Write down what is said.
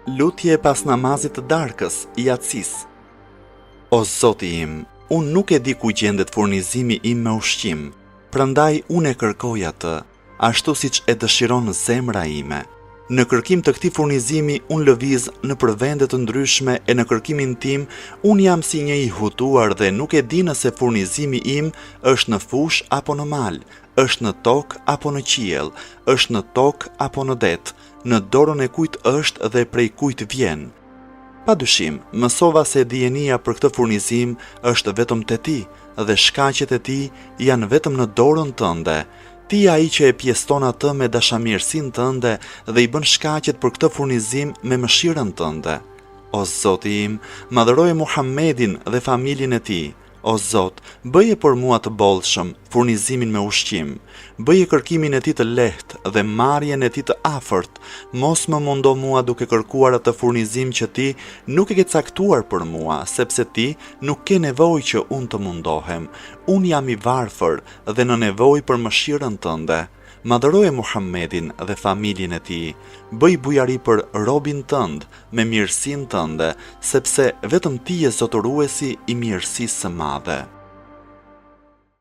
Lutje pas namazit të darkës, Yatsis. O Zoti im, unë nuk e di ku gjendet furnizimi im me ushqim, prandaj unë e kërkoj atë, ashtu siç e dëshiron zemra ime. Në kërkim të këtij furnizimi unë lëviz nëpër vende të ndryshme e në kërkimin tim unë jam si një i hutuar dhe nuk e di nëse furnizimi im është në fush apo në mal, është në tokë apo në qiell, është në tokë apo në det, në dorën e kujt është dhe prej kujt vjen. Padyshim, mësova se dijenia për këtë furnizim është vetëm te ti dhe shkaqet e tij janë vetëm në dorën tënde. Ti ai që e pjeston atë me dashamirësinë tënde dhe i bën shkaqet për këtë furnizim me mëshirën tënde. O Zoti im, madhëroje Muhammedin dhe familjen e tij. O Zot, bëje për mua të bollshëm furnizimin me ushqim, bëje kërkimin e tij të lehtë dhe marrjen e tij të afërt, mos më mundo mua duke kërkuar atë furnizim që ti nuk e ke caktuar për mua, sepse ti nuk ke nevojë që unë të mundohem. Unë jam i varfër dhe në nevojë për mëshirën tënde. Madhëroje Muhammedin dhe familjen e tij, bëj bujari për robin tënd me mirësinë tënde, sepse vetëm ti je zotëruesi i mirësisë së madhe.